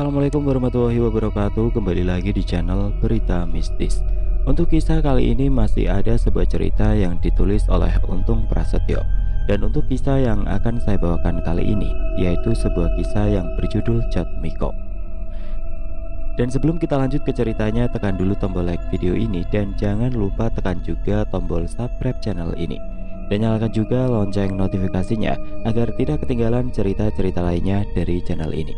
Assalamualaikum warahmatullahi wabarakatuh. Kembali lagi di channel Berita Mistis. Untuk kisah kali ini masih ada sebuah cerita yang ditulis oleh Untung Prasetyo. Dan untuk kisah yang akan saya bawakan kali ini yaitu sebuah kisah yang berjudul Cat Miko. Dan sebelum kita lanjut ke ceritanya, tekan dulu tombol like video ini dan jangan lupa tekan juga tombol subscribe channel ini. Dan nyalakan juga lonceng notifikasinya agar tidak ketinggalan cerita-cerita lainnya dari channel ini.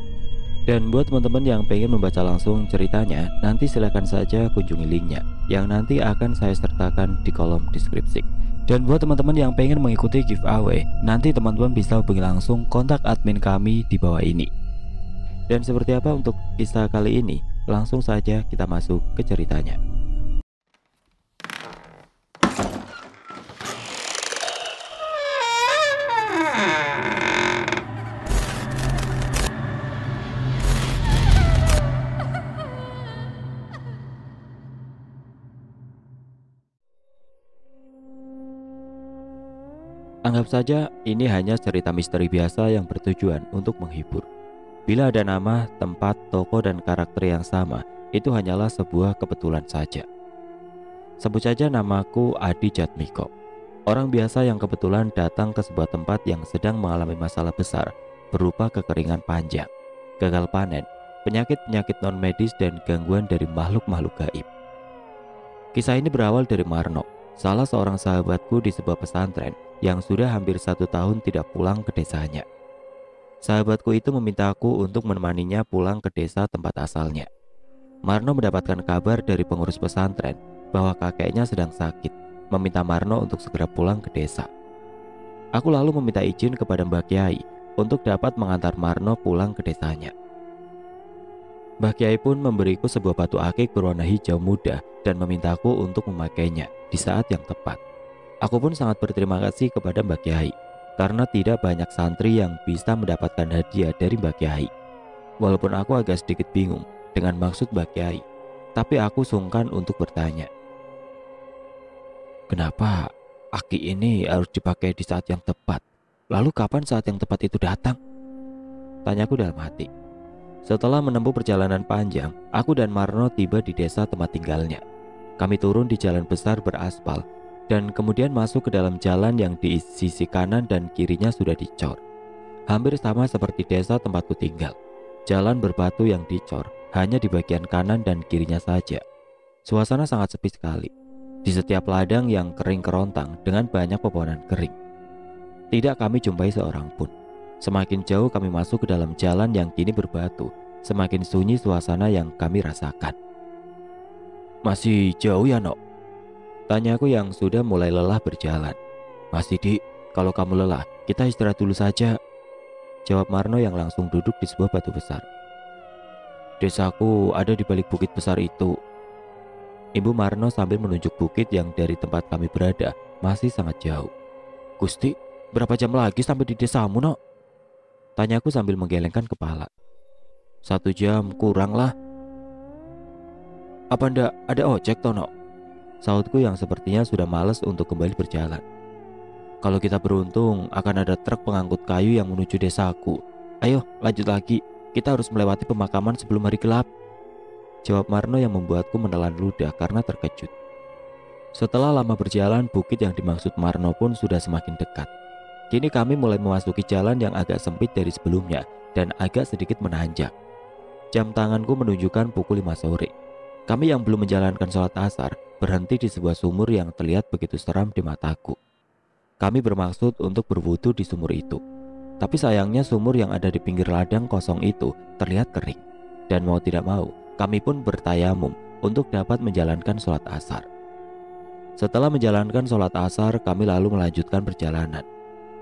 Dan buat teman-teman yang pengen membaca langsung ceritanya, nanti silahkan saja kunjungi linknya yang nanti akan saya sertakan di kolom deskripsi. Dan buat teman-teman yang pengen mengikuti giveaway, nanti teman-teman bisa hubungi langsung kontak admin kami di bawah ini. Dan seperti apa untuk kisah kali ini? Langsung saja kita masuk ke ceritanya. Anggap saja ini hanya cerita misteri biasa yang bertujuan untuk menghibur. Bila ada nama, tempat, toko, dan karakter yang sama, itu hanyalah sebuah kebetulan saja. Sebut saja namaku Adi Jatmiko. Orang biasa yang kebetulan datang ke sebuah tempat yang sedang mengalami masalah besar berupa kekeringan panjang, gagal panen, penyakit-penyakit non-medis, dan gangguan dari makhluk-makhluk gaib. Kisah ini berawal dari Marno, salah seorang sahabatku di sebuah pesantren yang sudah hampir 1 tahun tidak pulang ke desanya. Sahabatku itu memintaku untuk menemaninya pulang ke desa tempat asalnya. Marno mendapatkan kabar dari pengurus pesantren bahwa kakeknya sedang sakit, meminta Marno untuk segera pulang ke desa. Aku lalu meminta izin kepada Mbak Kiai untuk dapat mengantar Marno pulang ke desanya. Mbak Kiai pun memberiku sebuah batu akik berwarna hijau muda dan memintaku untuk memakainya di saat yang tepat. Aku pun sangat berterima kasih kepada Mbak Kiai karena tidak banyak santri yang bisa mendapatkan hadiah dari Mbak Kiai. Walaupun aku agak sedikit bingung dengan maksud Mbak Kiai, tapi aku sungkan untuk bertanya. Kenapa aki ini harus dipakai di saat yang tepat? Lalu kapan saat yang tepat itu datang? Tanyaku dalam hati. Setelah menempuh perjalanan panjang, aku dan Marno tiba di desa tempat tinggalnya. Kami turun di jalan besar beraspal dan kemudian masuk ke dalam jalan yang di sisi kanan dan kirinya sudah dicor. Hampir sama seperti desa tempatku tinggal. Jalan berbatu yang dicor hanya di bagian kanan dan kirinya saja. Suasana sangat sepi sekali. Di setiap ladang yang kering kerontang dengan banyak pepohonan kering. Tidak kami jumpai seorang pun. Semakin jauh kami masuk ke dalam jalan yang kini berbatu, semakin sunyi suasana yang kami rasakan. Masih jauh ya, Nok? Tanyaku yang sudah mulai lelah berjalan. Masih, Dik. Kalau kamu lelah, kita istirahat dulu saja. Jawab Marno yang langsung duduk di sebuah batu besar. Desaku ada di balik bukit besar itu. Ibu Marno sambil menunjuk bukit yang dari tempat kami berada masih sangat jauh. Gusti, berapa jam lagi sampai di desamu, Nok? Tanyaku sambil menggelengkan kepala. 1 jam kurang lah. Apa ndak ada ojek, Tono? Sautku yang sepertinya sudah malas untuk kembali berjalan. Kalau kita beruntung akan ada truk pengangkut kayu yang menuju desaku. Ayo lanjut lagi, kita harus melewati pemakaman sebelum hari gelap. Jawab Marno yang membuatku menelan ludah karena terkejut. Setelah lama berjalan, bukit yang dimaksud Marno pun sudah semakin dekat. Kini kami mulai memasuki jalan yang agak sempit dari sebelumnya dan agak sedikit menanjak. Jam tanganku menunjukkan pukul 5 sore. Kami yang belum menjalankan sholat asar berhenti di sebuah sumur yang terlihat begitu seram di mataku. Kami bermaksud untuk berwudu di sumur itu. Tapi sayangnya sumur yang ada di pinggir ladang kosong itu terlihat kering. Dan mau tidak mau, kami pun bertayamum untuk dapat menjalankan sholat asar. Setelah menjalankan sholat asar, kami lalu melanjutkan perjalanan.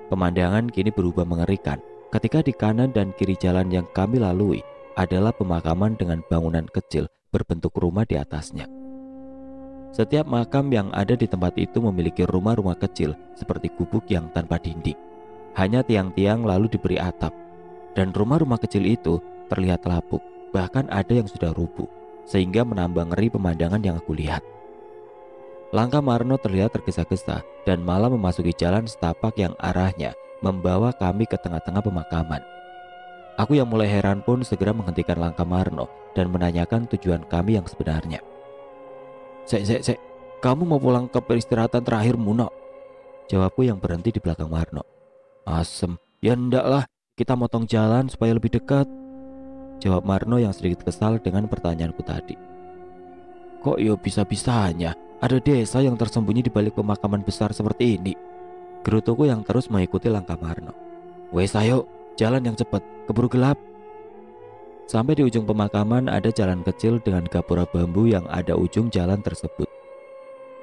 Pemandangan kini berubah mengerikan ketika di kanan dan kiri jalan yang kami lalui adalah pemakaman dengan bangunan kecil berbentuk rumah di atasnya. Setiap makam yang ada di tempat itu memiliki rumah-rumah kecil seperti gubuk yang tanpa dinding. Hanya tiang-tiang lalu diberi atap. Dan rumah-rumah kecil itu terlihat lapuk, bahkan ada yang sudah rubuh, sehingga menambah ngeri pemandangan yang aku lihat. Langkah Marno terlihat tergesa-gesa dan malah memasuki jalan setapak yang arahnya membawa kami ke tengah-tengah pemakaman. Aku yang mulai heran pun segera menghentikan langkah Marno dan menanyakan tujuan kami yang sebenarnya. Sek, kamu mau pulang ke peristirahatan terakhirmu, no? Jawabku yang berhenti di belakang Marno. Asem, ya ndak lah, kita motong jalan supaya lebih dekat. Jawab Marno yang sedikit kesal dengan pertanyaanku tadi. Kok yo bisa-bisanya ada desa yang tersembunyi di balik pemakaman besar seperti ini? Gerutuku yang terus mengikuti langkah Marno. Wes ayo, jalan yang cepat, keburu gelap. Sampai di ujung pemakaman ada jalan kecil dengan gapura bambu yang ada ujung jalan tersebut.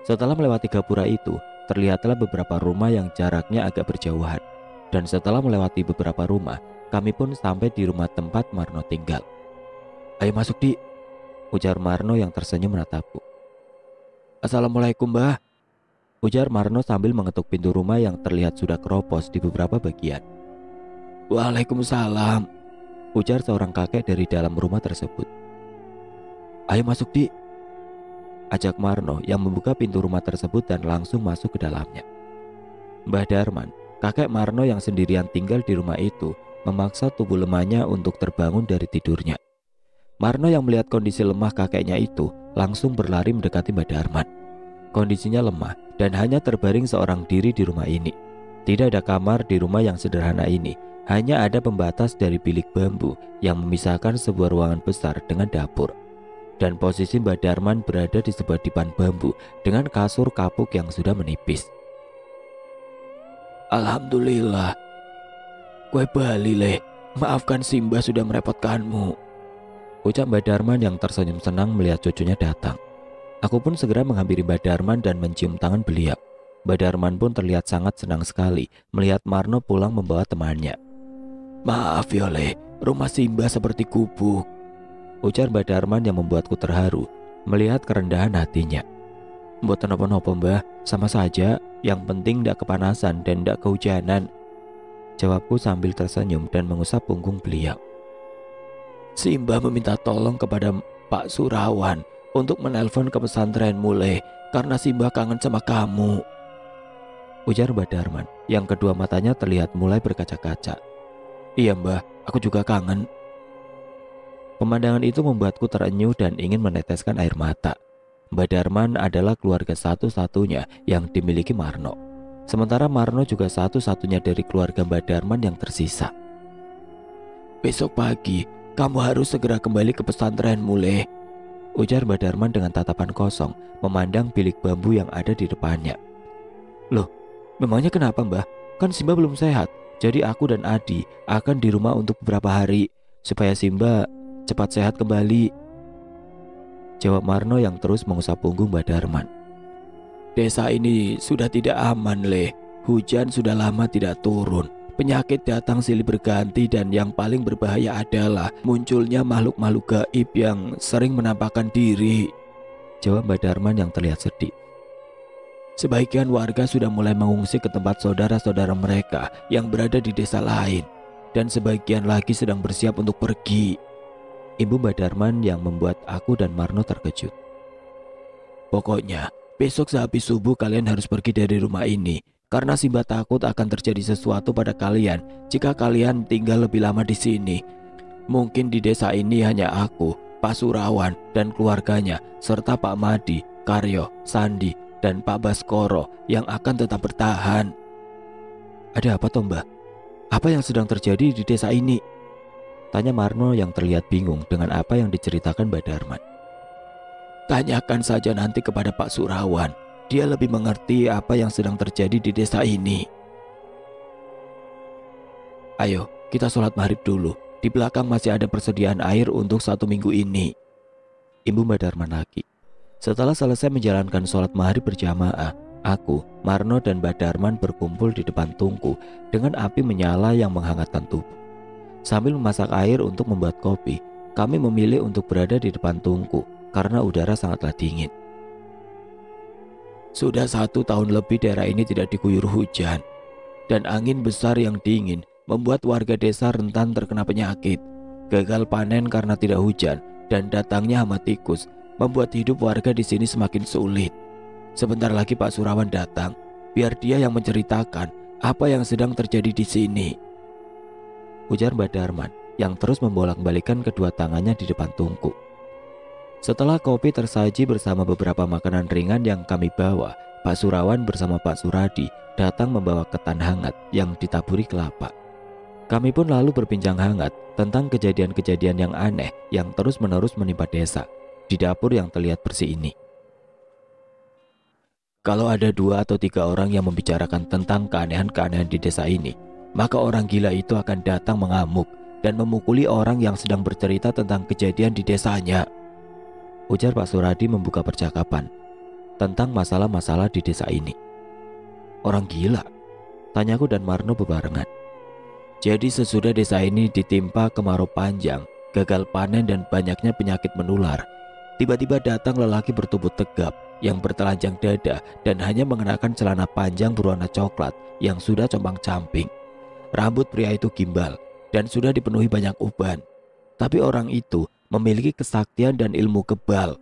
Setelah melewati gapura itu, terlihatlah beberapa rumah yang jaraknya agak berjauhan. Dan setelah melewati beberapa rumah, kami pun sampai di rumah tempat Marno tinggal. Ayo masuk Di, ujar Marno yang tersenyum menatapku. Assalamualaikum Mbah, ujar Marno sambil mengetuk pintu rumah yang terlihat sudah keropos di beberapa bagian. Waalaikumsalam, ujar seorang kakek dari dalam rumah tersebut. Ayo masuk Di, ajak Marno yang membuka pintu rumah tersebut dan langsung masuk ke dalamnya. Mbah Darman, kakek Marno yang sendirian tinggal di rumah itu, memaksa tubuh lemahnya untuk terbangun dari tidurnya. Marno yang melihat kondisi lemah kakeknya itu langsung berlari mendekati Mbah Darman. Kondisinya lemah dan hanya terbaring seorang diri di rumah ini. Tidak ada kamar di rumah yang sederhana ini. Hanya ada pembatas dari bilik bambu yang memisahkan sebuah ruangan besar dengan dapur. Dan posisi Mbah Darman berada di sebuah dipan bambu dengan kasur kapuk yang sudah menipis. Alhamdulillah, kue bali leh, maafkan Simba sudah merepotkanmu, ucap Mbah Darman yang tersenyum senang melihat cucunya datang. Aku pun segera menghampiri Mbah Darman dan mencium tangan beliau. Mbah Darman pun terlihat sangat senang sekali melihat Marno pulang membawa temannya. Maaf ya leh, rumah Simba seperti gubuk, ujar Mbah Darman yang membuatku terharu melihat kerendahan hatinya. Mboten napa-napa Mbah, sama saja, yang penting ndak kepanasan dan ndak kehujanan, jawabku sambil tersenyum dan mengusap punggung beliau. Simba meminta tolong kepada Pak Surawan untuk menelpon ke pesantren mulai karena Simba kangen sama kamu, ujar Mbah Darman yang kedua matanya terlihat mulai berkaca-kaca. Iya Mbah, aku juga kangen. Pemandangan itu membuatku terenyuh dan ingin meneteskan air mata. Mbah Darman adalah keluarga satu-satunya yang dimiliki Marno. Sementara Marno juga satu-satunya dari keluarga Mbah Darman yang tersisa. Besok pagi, kamu harus segera kembali ke pesantren mulai, ujar Mbah Darman dengan tatapan kosong memandang bilik bambu yang ada di depannya. Loh, memangnya kenapa Mbah? Kan Simba belum sehat. Jadi aku dan Adi akan di rumah untuk beberapa hari supaya Simba cepat sehat kembali, jawab Marno yang terus mengusap punggung Mbah Darman. Desa ini sudah tidak aman leh. Hujan sudah lama tidak turun. Penyakit datang silih berganti dan yang paling berbahaya adalah munculnya makhluk-makhluk gaib yang sering menampakkan diri, jawab Mbah Darman yang terlihat sedih. Sebagian warga sudah mulai mengungsi ke tempat saudara-saudara mereka yang berada di desa lain, dan sebagian lagi sedang bersiap untuk pergi. Ibu Mbah Darman yang membuat aku dan Marno terkejut. Pokoknya, besok sehabis subuh kalian harus pergi dari rumah ini, karena Simba takut akan terjadi sesuatu pada kalian jika kalian tinggal lebih lama di sini. Mungkin di desa ini hanya aku, Pak Surawan dan keluarganya, serta Pak Madi, Karyo, Sandi, dan Pak Baskoro yang akan tetap bertahan. Ada apa toh Mbah? Apa yang sedang terjadi di desa ini? Tanya Marno yang terlihat bingung dengan apa yang diceritakan Mbah Darman. Tanyakan saja nanti kepada Pak Surawan. Dia lebih mengerti apa yang sedang terjadi di desa ini. Ayo, kita sholat maghrib dulu. Di belakang masih ada persediaan air untuk 1 minggu ini, Ibu Mbah Darman lagi. Setelah selesai menjalankan sholat maghrib berjamaah, aku, Marno, dan Mbah Darman berkumpul di depan tungku dengan api menyala yang menghangatkan tubuh. Sambil memasak air untuk membuat kopi, kami memilih untuk berada di depan tungku karena udara sangatlah dingin. Sudah 1 tahun lebih daerah ini tidak diguyur hujan, dan angin besar yang dingin membuat warga desa rentan terkena penyakit. Gagal panen karena tidak hujan dan datangnya hama tikus membuat hidup warga di sini semakin sulit. Sebentar lagi Pak Surawan datang, biar dia yang menceritakan apa yang sedang terjadi di sini, ujar Mbah Darman yang terus membolak-balikan kedua tangannya di depan tungku. Setelah kopi tersaji bersama beberapa makanan ringan yang kami bawa, Pak Surawan bersama Pak Suradi datang membawa ketan hangat yang ditaburi kelapa. Kami pun lalu berbincang hangat tentang kejadian-kejadian yang aneh yang terus-menerus menimpa desa di dapur yang terlihat bersih ini. Kalau ada 2 atau 3 orang yang membicarakan tentang keanehan-keanehan di desa ini, maka orang gila itu akan datang mengamuk dan memukuli orang yang sedang bercerita tentang kejadian di desanya. Ujar Pak Suradi membuka percakapan tentang masalah-masalah di desa ini. Orang gila? Tanyaku dan Marno bebarengan. Jadi sesudah desa ini ditimpa kemarau panjang, gagal panen dan banyaknya penyakit menular, tiba-tiba datang lelaki bertubuh tegap yang bertelanjang dada dan hanya mengenakan celana panjang berwarna coklat yang sudah compang-camping. Rambut pria itu gimbal dan sudah dipenuhi banyak uban. Tapi orang itu memiliki kesaktian dan ilmu kebal.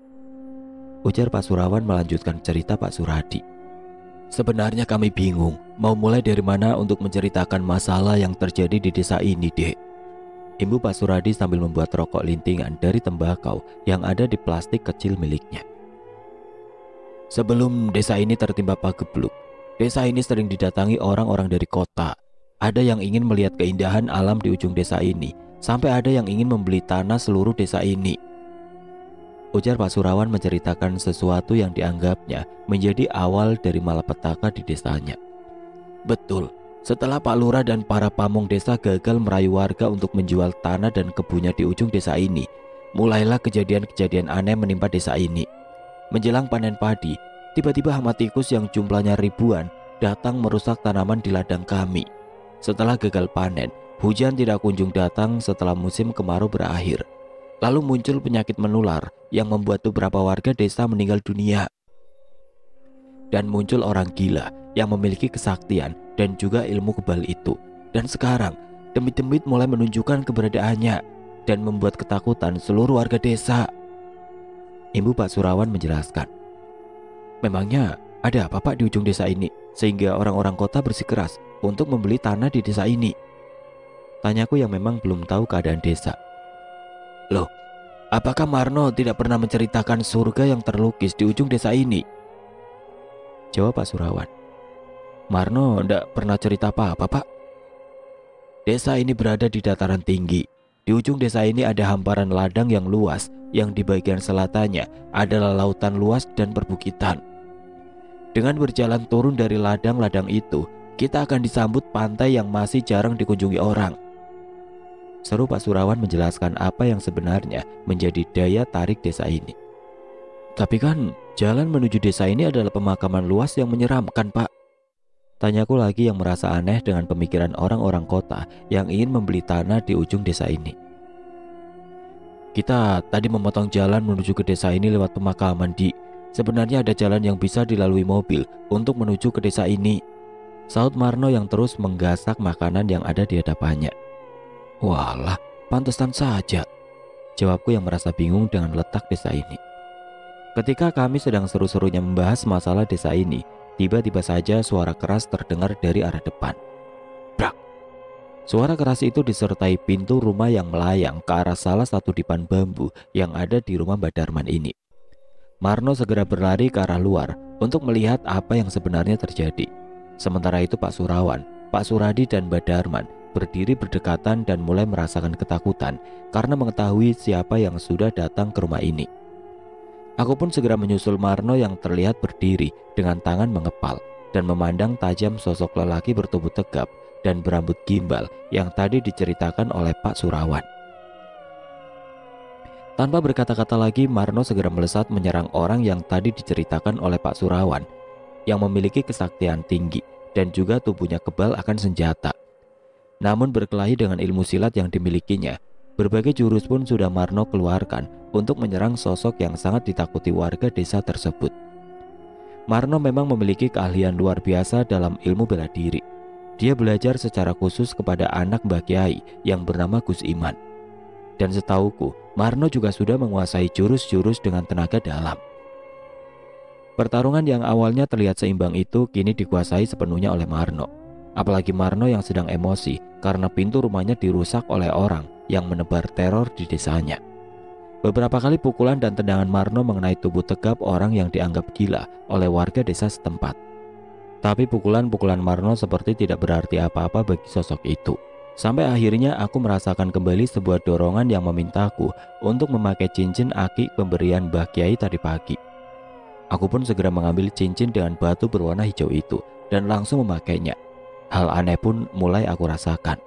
Ujar Pak Surawan melanjutkan cerita Pak Suradi. Sebenarnya kami bingung mau mulai dari mana untuk menceritakan masalah yang terjadi di desa ini, Dek. Imbu Pak Suradi sambil membuat rokok lintingan dari tembakau yang ada di plastik kecil miliknya. Sebelum desa ini tertimpa pagebluk, desa ini sering didatangi orang-orang dari kota. Ada yang ingin melihat keindahan alam di ujung desa ini, sampai ada yang ingin membeli tanah seluruh desa ini. Ujar Pak Surawan menceritakan sesuatu yang dianggapnya menjadi awal dari malapetaka di desanya. Betul, setelah Pak Lurah dan para pamong desa gagal merayu warga untuk menjual tanah dan kebunnya di ujung desa ini, mulailah kejadian-kejadian aneh menimpa desa ini. Menjelang panen padi, tiba-tiba hama tikus yang jumlahnya ribuan datang merusak tanaman di ladang kami. Setelah gagal panen, hujan tidak kunjung datang setelah musim kemarau berakhir. Lalu muncul penyakit menular yang membuat beberapa warga desa meninggal dunia. Dan muncul orang gila yang memiliki kesaktian dan juga ilmu kebal itu. Dan sekarang, demit-demit mulai menunjukkan keberadaannya dan membuat ketakutan seluruh warga desa. Ibu Pak Surawan menjelaskan. Memangnya ada apa Pak di ujung desa ini sehingga orang-orang kota bersikeras untuk membeli tanah di desa ini? Tanyaku yang memang belum tahu keadaan desa. Loh, apakah Marno tidak pernah menceritakan surga yang terlukis di ujung desa ini? Jawab Pak Surawan. Marno tidak pernah cerita apa-apa, Pak. Desa ini berada di dataran tinggi. Di ujung desa ini ada hamparan ladang yang luas, yang di bagian selatannya adalah lautan luas dan perbukitan. Dengan berjalan turun dari ladang-ladang itu, kita akan disambut pantai yang masih jarang dikunjungi orang. Seru Pak Surawan menjelaskan apa yang sebenarnya menjadi daya tarik desa ini. Tapi kan jalan menuju desa ini adalah pemakaman luas yang menyeramkan, Pak. Tanyaku lagi yang merasa aneh dengan pemikiran orang-orang kota yang ingin membeli tanah di ujung desa ini. Kita tadi memotong jalan menuju ke desa ini lewat pemakaman, Di. Sebenarnya ada jalan yang bisa dilalui mobil untuk menuju ke desa ini. Saud Marno yang terus menggasak makanan yang ada di hadapannya. Walah, pantesan saja. Jawabku yang merasa bingung dengan letak desa ini. Ketika kami sedang seru-serunya membahas masalah desa ini, tiba-tiba saja suara keras terdengar dari arah depan. Brak! Suara keras itu disertai pintu rumah yang melayang ke arah salah satu dipan bambu yang ada di rumah Mbak Darman ini. Marno segera berlari ke arah luar untuk melihat apa yang sebenarnya terjadi. Sementara itu Pak Surawan, Pak Suradi dan Mbak Darman berdiri berdekatan dan mulai merasakan ketakutan karena mengetahui siapa yang sudah datang ke rumah ini. Aku pun segera menyusul Marno yang terlihat berdiri dengan tangan mengepal dan memandang tajam sosok lelaki bertubuh tegap dan berambut gimbal yang tadi diceritakan oleh Pak Surawan. Tanpa berkata-kata lagi, Marno segera melesat menyerang orang yang tadi diceritakan oleh Pak Surawan yang memiliki kesaktian tinggi dan juga tubuhnya kebal akan senjata. Namun berkelahi dengan ilmu silat yang dimilikinya, berbagai jurus pun sudah Marno keluarkan untuk menyerang sosok yang sangat ditakuti warga desa tersebut. Marno memang memiliki keahlian luar biasa dalam ilmu bela diri. Dia belajar secara khusus kepada anak Mbah Kiai yang bernama Gus Iman. Dan setauku, Marno juga sudah menguasai jurus-jurus dengan tenaga dalam. Pertarungan yang awalnya terlihat seimbang itu kini dikuasai sepenuhnya oleh Marno. Apalagi Marno yang sedang emosi karena pintu rumahnya dirusak oleh orang yang menebar teror di desanya. Beberapa kali pukulan dan tendangan Marno mengenai tubuh tegap orang yang dianggap gila oleh warga desa setempat. Tapi pukulan-pukulan Marno seperti tidak berarti apa-apa bagi sosok itu. Sampai akhirnya aku merasakan kembali sebuah dorongan yang memintaku untuk memakai cincin akik pemberian Mbah Kiai tadi pagi. Aku pun segera mengambil cincin dengan batu berwarna hijau itu dan langsung memakainya. Hal aneh pun mulai aku rasakan.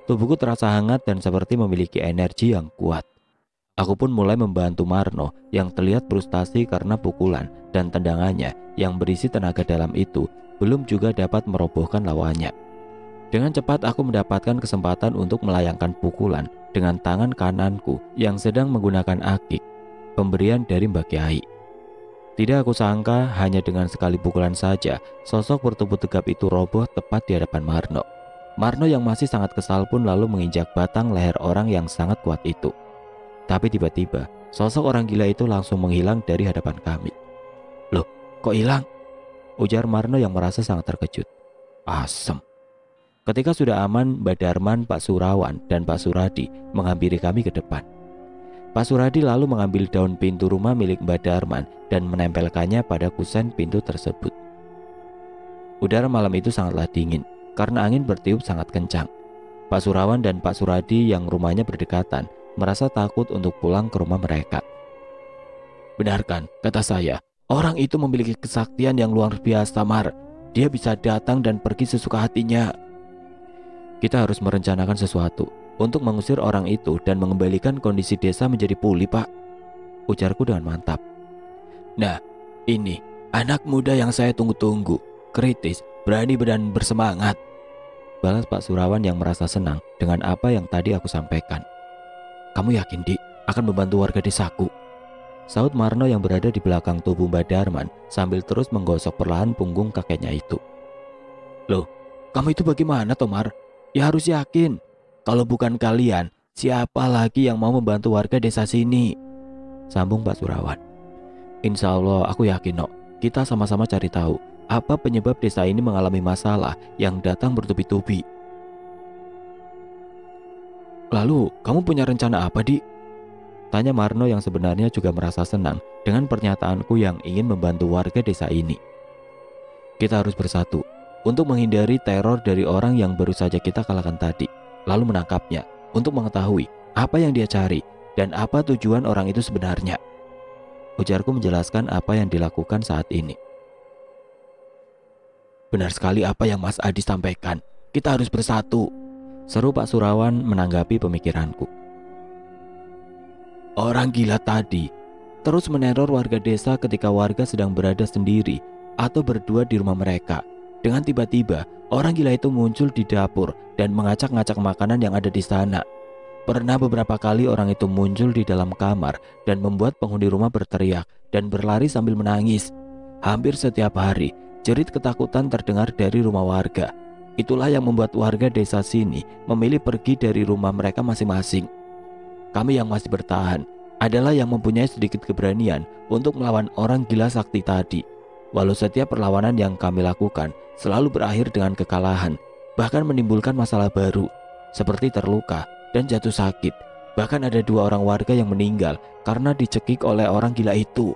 Tubuhku terasa hangat dan seperti memiliki energi yang kuat. Aku pun mulai membantu Marno yang terlihat frustasi karena pukulan dan tendangannya yang berisi tenaga dalam itu belum juga dapat merobohkan lawannya. Dengan cepat aku mendapatkan kesempatan untuk melayangkan pukulan dengan tangan kananku yang sedang menggunakan akik, pemberian dari Mbak Kiai. Tidak aku sangka hanya dengan sekali pukulan saja sosok bertubuh tegap itu roboh tepat di hadapan Marno. Marno yang masih sangat kesal pun lalu menginjak batang leher orang yang sangat kuat itu. Tapi tiba-tiba, sosok orang gila itu langsung menghilang dari hadapan kami. "Loh, kok hilang?" ujar Marno yang merasa sangat terkejut. "Asem." Ketika sudah aman, Mbak Darman, Pak Surawan, dan Pak Suradi menghampiri kami ke depan. Pak Suradi lalu mengambil daun pintu rumah milik Mbak Darman dan menempelkannya pada kusen pintu tersebut. Udara malam itu sangatlah dingin, karena angin bertiup sangat kencang. Pak Surawan dan Pak Suradi yang rumahnya berdekatan merasa takut untuk pulang ke rumah mereka. "Benar kan, kata saya, orang itu memiliki kesaktian yang luar biasa, Mar. Dia bisa datang dan pergi sesuka hatinya. Kita harus merencanakan sesuatu untuk mengusir orang itu dan mengembalikan kondisi desa menjadi pulih, Pak," ujarku dengan mantap. "Nah, ini anak muda yang saya tunggu-tunggu, kritis, berani dan bersemangat," balas Pak Surawan yang merasa senang dengan apa yang tadi aku sampaikan. "Kamu yakin, Dik, akan membantu warga desaku?" Saud Marno yang berada di belakang tubuh Mbak Darman sambil terus menggosok perlahan punggung kakeknya itu. "Loh, kamu itu bagaimana, Tomar? Ya harus yakin. Kalau bukan kalian, siapa lagi yang mau membantu warga desa sini?" sambung Pak Surawan. "Insya Allah aku yakin, Nok. Kita sama-sama cari tahu apa penyebab desa ini mengalami masalah yang datang bertubi-tubi." "Lalu, kamu punya rencana apa, Di?" tanya Marno yang sebenarnya juga merasa senang dengan pernyataanku yang ingin membantu warga desa ini. "Kita harus bersatu untuk menghindari teror dari orang yang baru saja kita kalahkan tadi, lalu menangkapnya untuk mengetahui apa yang dia cari dan apa tujuan orang itu sebenarnya," ujarku menjelaskan apa yang dilakukan saat ini. "Benar sekali apa yang Mas Adi sampaikan. Kita harus bersatu," seru Pak Surawan menanggapi pemikiranku. "Orang gila tadi terus meneror warga desa ketika warga sedang berada sendiri atau berdua di rumah mereka. Dengan tiba-tiba, orang gila itu muncul di dapur dan mengacak-ngacak makanan yang ada di sana. Pernah beberapa kali orang itu muncul di dalam kamar dan membuat penghuni rumah berteriak dan berlari sambil menangis. Hampir setiap hari, jerit ketakutan terdengar dari rumah warga. Itulah yang membuat warga desa sini memilih pergi dari rumah mereka masing-masing. Kami yang masih bertahan adalah yang mempunyai sedikit keberanian untuk melawan orang gila sakti tadi. Walau setiap perlawanan yang kami lakukan selalu berakhir dengan kekalahan, bahkan menimbulkan masalah baru, seperti terluka dan jatuh sakit. Bahkan ada 2 orang warga yang meninggal karena dicekik oleh orang gila itu."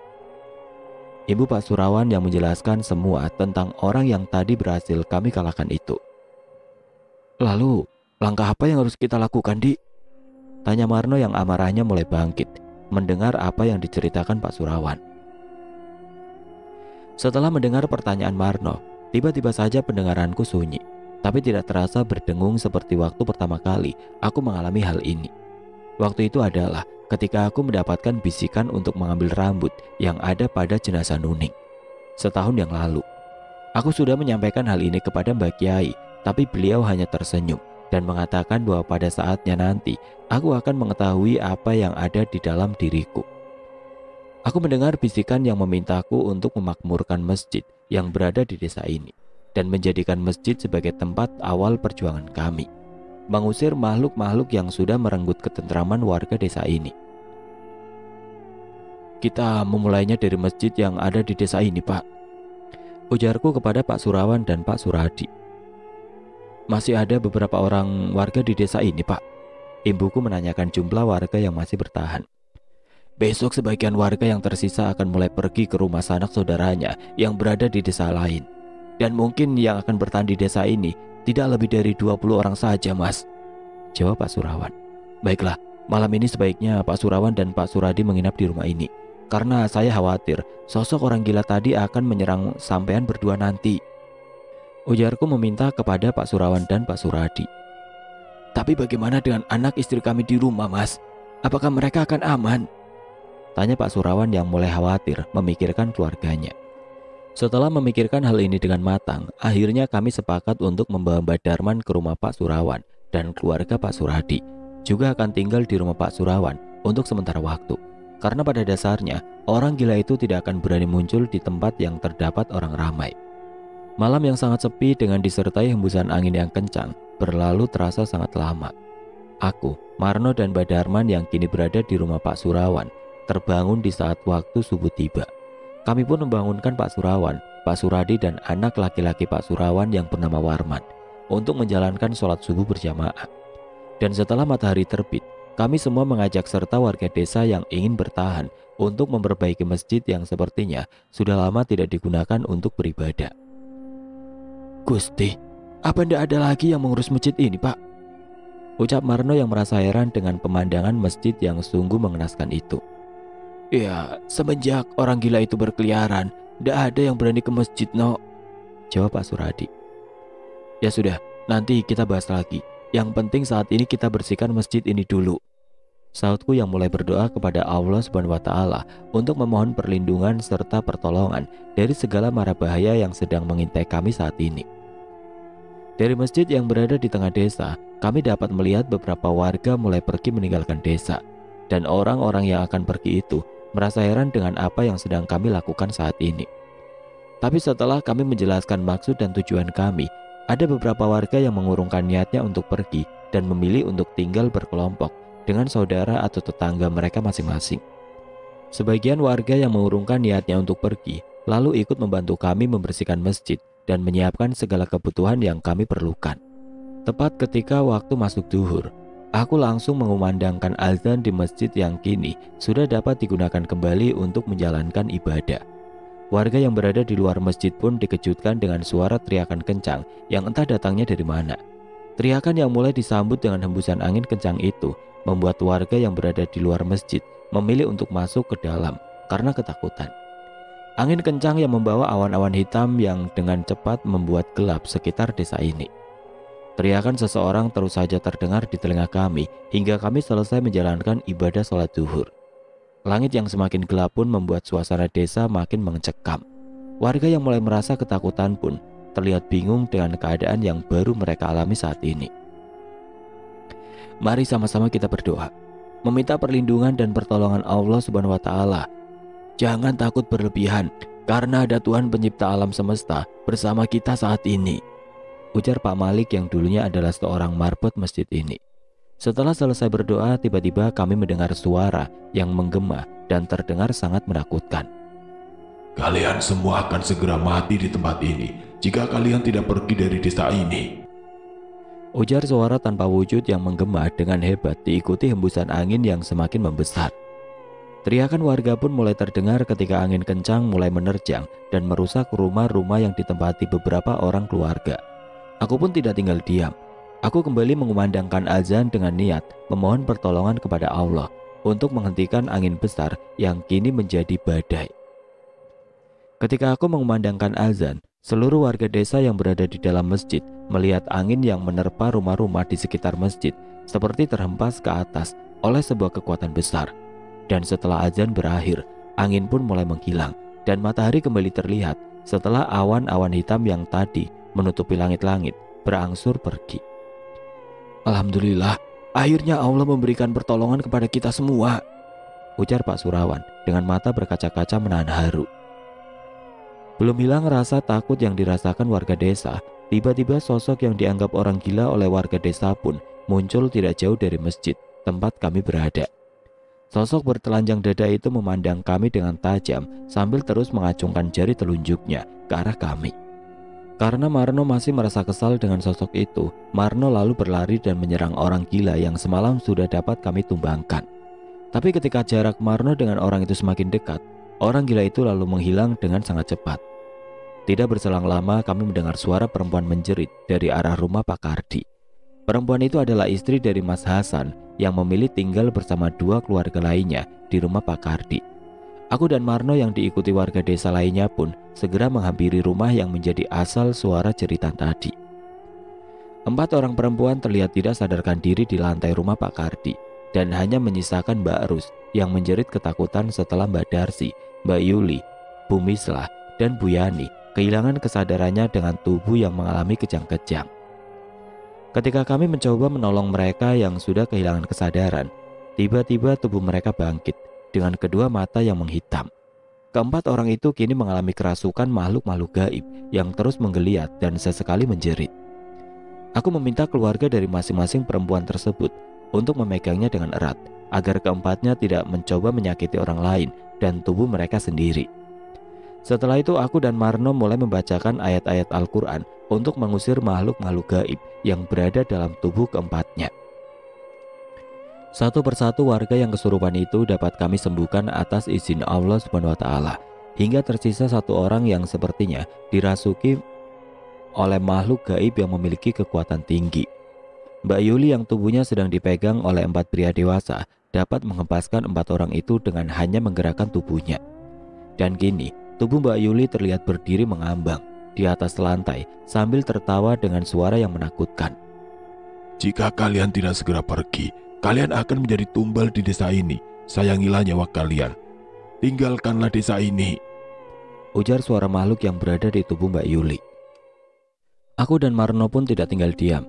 Ibu Pak Surawan yang menjelaskan semua tentang orang yang tadi berhasil kami kalahkan itu. "Lalu, langkah apa yang harus kita lakukan, Di?" tanya Marno yang amarahnya mulai bangkit mendengar apa yang diceritakan Pak Surawan. Setelah mendengar pertanyaan Marno, tiba-tiba saja pendengaranku sunyi, tapi tidak terasa berdengung seperti waktu pertama kali aku mengalami hal ini. Waktu itu adalah ketika aku mendapatkan bisikan untuk mengambil rambut yang ada pada jenazah Nuning. Setahun yang lalu, aku sudah menyampaikan hal ini kepada Mbak Kiai, tapi beliau hanya tersenyum dan mengatakan bahwa pada saatnya nanti aku akan mengetahui apa yang ada di dalam diriku. Aku mendengar bisikan yang memintaku untuk memakmurkan masjid yang berada di desa ini dan menjadikan masjid sebagai tempat awal perjuangan kami, mengusir makhluk-makhluk yang sudah merenggut ketentraman warga desa ini. "Kita memulainya dari masjid yang ada di desa ini, Pak," ujarku kepada Pak Surawan dan Pak Suradi. "Masih ada beberapa orang warga di desa ini, Pak," Imbuku menanyakan jumlah warga yang masih bertahan. Besok sebagian warga yang tersisa akan mulai pergi ke rumah sanak saudaranya yang berada di desa lain. Dan mungkin yang akan bertahan di desa ini tidak lebih dari 20 orang saja, Mas, jawab Pak Surawan. Baiklah, malam ini sebaiknya Pak Surawan dan Pak Suradi menginap di rumah ini. Karena saya khawatir sosok orang gila tadi akan menyerang sampean berdua nanti, ujarku meminta kepada Pak Surawan dan Pak Suradi. Tapi bagaimana dengan anak istri kami di rumah, Mas? Apakah mereka akan aman? Tanya Pak Surawan yang mulai khawatir memikirkan keluarganya. Setelah memikirkan hal ini dengan matang, akhirnya kami sepakat untuk membawa Mbak Darman ke rumah Pak Surawan dan keluarga Pak Suradi juga akan tinggal di rumah Pak Surawan untuk sementara waktu. Karena pada dasarnya, orang gila itu tidak akan berani muncul di tempat yang terdapat orang ramai. Malam yang sangat sepi dengan disertai hembusan angin yang kencang berlalu terasa sangat lama. Aku, Marno dan Mbak Darman yang kini berada di rumah Pak Surawan terbangun di saat waktu subuh tiba. Kami pun membangunkan Pak Surawan, Pak Suradi dan anak laki-laki Pak Surawan yang bernama Warman untuk menjalankan sholat subuh berjamaah. Dan setelah matahari terbit, kami semua mengajak serta warga desa yang ingin bertahan untuk memperbaiki masjid yang sepertinya sudah lama tidak digunakan untuk beribadah. Gusti, apa ndak ada lagi yang mengurus masjid ini, Pak? Ucap Marno yang merasa heran dengan pemandangan masjid yang sungguh mengenaskan itu. Ya, semenjak orang gila itu berkeliaran, ndak ada yang berani ke masjid, no, jawab Pak Suradi. Ya sudah, nanti kita bahas lagi. Yang penting saat ini kita bersihkan masjid ini dulu, sautku yang mulai berdoa kepada Allah Subhanahu wa Ta'ala untuk memohon perlindungan serta pertolongan dari segala mara bahaya yang sedang mengintai kami saat ini. Dari masjid yang berada di tengah desa, kami dapat melihat beberapa warga mulai pergi meninggalkan desa. Dan orang-orang yang akan pergi itu merasa heran dengan apa yang sedang kami lakukan saat ini. Tapi setelah kami menjelaskan maksud dan tujuan kami, ada beberapa warga yang mengurungkan niatnya untuk pergi dan memilih untuk tinggal berkelompok dengan saudara atau tetangga mereka masing-masing. Sebagian warga yang mengurungkan niatnya untuk pergi lalu ikut membantu kami membersihkan masjid dan menyiapkan segala kebutuhan yang kami perlukan. Tepat ketika waktu masuk zuhur, aku langsung mengumandangkan azan di masjid yang kini sudah dapat digunakan kembali untuk menjalankan ibadah. Warga yang berada di luar masjid pun dikejutkan dengan suara teriakan kencang yang entah datangnya dari mana. Teriakan yang mulai disambut dengan hembusan angin kencang itu membuat warga yang berada di luar masjid memilih untuk masuk ke dalam karena ketakutan. Angin kencang yang membawa awan-awan hitam yang dengan cepat membuat gelap sekitar desa ini. Teriakan seseorang terus saja terdengar di telinga kami hingga kami selesai menjalankan ibadah sholat zuhur. Langit yang semakin gelap pun membuat suasana desa makin mencekam. Warga yang mulai merasa ketakutan pun terlihat bingung dengan keadaan yang baru mereka alami saat ini. Mari sama-sama kita berdoa, meminta perlindungan dan pertolongan Allah Subhanahu wa Ta'ala. Jangan takut berlebihan, karena ada Tuhan pencipta alam semesta bersama kita saat ini, ujar Pak Malik yang dulunya adalah seorang marbot masjid ini. Setelah selesai berdoa, tiba-tiba kami mendengar suara yang menggema dan terdengar sangat menakutkan. Kalian semua akan segera mati di tempat ini jika kalian tidak pergi dari desa ini, ujar suara tanpa wujud yang menggema dengan hebat diikuti hembusan angin yang semakin membesar. Teriakan warga pun mulai terdengar ketika angin kencang mulai menerjang dan merusak rumah-rumah yang ditempati beberapa orang keluarga. Aku pun tidak tinggal diam. Aku kembali mengumandangkan azan dengan niat memohon pertolongan kepada Allah untuk menghentikan angin besar yang kini menjadi badai. Ketika aku mengumandangkan azan, seluruh warga desa yang berada di dalam masjid melihat angin yang menerpa rumah-rumah di sekitar masjid seperti terhempas ke atas oleh sebuah kekuatan besar. Dan setelah azan berakhir, angin pun mulai menghilang dan matahari kembali terlihat setelah awan-awan hitam yang tadi menutupi langit-langit berangsur pergi. Alhamdulillah, akhirnya Allah memberikan pertolongan kepada kita semua, ujar Pak Surawan dengan mata berkaca-kaca menahan haru. Belum hilang rasa takut yang dirasakan warga desa, tiba-tiba sosok yang dianggap orang gila oleh warga desa pun muncul tidak jauh dari masjid tempat kami berada. Sosok bertelanjang dada itu memandang kami dengan tajam sambil terus mengacungkan jari telunjuknya ke arah kami. Karena Marno masih merasa kesal dengan sosok itu, Marno lalu berlari dan menyerang orang gila yang semalam sudah dapat kami tumbangkan. Tapi ketika jarak Marno dengan orang itu semakin dekat, orang gila itu lalu menghilang dengan sangat cepat. Tidak berselang lama kami mendengar suara perempuan menjerit dari arah rumah Pak Kardi. Perempuan itu adalah istri dari Mas Hasan yang memilih tinggal bersama dua keluarga lainnya di rumah Pak Kardi. Aku dan Marno yang diikuti warga desa lainnya pun segera menghampiri rumah yang menjadi asal suara jeritan tadi. 4 orang perempuan terlihat tidak sadarkan diri di lantai rumah Pak Kardi dan hanya menyisakan Mbak Rus yang menjerit ketakutan setelah Mbak Darsi, Mbak Yuli, Bu Mislah, dan Bu Yani kehilangan kesadarannya dengan tubuh yang mengalami kejang-kejang. Ketika kami mencoba menolong mereka yang sudah kehilangan kesadaran, tiba-tiba tubuh mereka bangkit dengan kedua mata yang menghitam. Keempat orang itu kini mengalami kerasukan makhluk-makhluk gaib yang terus menggeliat dan sesekali menjerit. Aku meminta keluarga dari masing-masing perempuan tersebut untuk memegangnya dengan erat agar keempatnya tidak mencoba menyakiti orang lain dan tubuh mereka sendiri. Setelah itu aku dan Marno mulai membacakan ayat-ayat Al-Quran untuk mengusir makhluk-makhluk gaib yang berada dalam tubuh keempatnya. Satu persatu warga yang kesurupan itu dapat kami sembuhkan atas izin Allah SWT, hingga tersisa 1 orang yang sepertinya dirasuki oleh makhluk gaib yang memiliki kekuatan tinggi. Mbak Yuli yang tubuhnya sedang dipegang oleh 4 pria dewasa dapat menghempaskan 4 orang itu dengan hanya menggerakkan tubuhnya. Dan kini tubuh Mbak Yuli terlihat berdiri mengambang di atas lantai sambil tertawa dengan suara yang menakutkan. Jika kalian tidak segera pergi, kalian akan menjadi tumbal di desa ini. Sayangilah nyawa kalian. Tinggalkanlah desa ini, ujar suara makhluk yang berada di tubuh Mbak Yuli. Aku dan Marno pun tidak tinggal diam.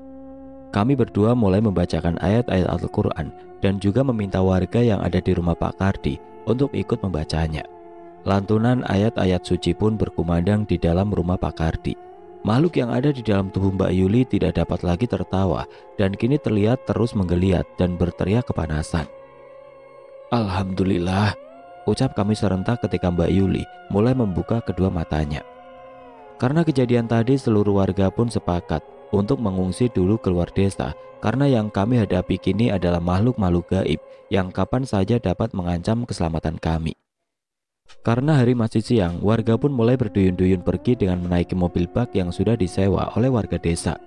Kami berdua mulai membacakan ayat-ayat Al-Quran dan juga meminta warga yang ada di rumah Pak Kardi untuk ikut membacanya. Lantunan ayat-ayat suci pun berkumandang di dalam rumah Pak Kardi. Makhluk yang ada di dalam tubuh Mbak Yuli tidak dapat lagi tertawa dan kini terlihat terus menggeliat dan berteriak kepanasan. Alhamdulillah, ucap kami serentak ketika Mbak Yuli mulai membuka kedua matanya. Karena kejadian tadi, seluruh warga pun sepakat untuk mengungsi dulu keluar desa karena yang kami hadapi kini adalah makhluk-makhluk gaib yang kapan saja dapat mengancam keselamatan kami. Karena hari masih siang, warga pun mulai berduyun-duyun pergi dengan menaiki mobil bak yang sudah disewa oleh warga desa.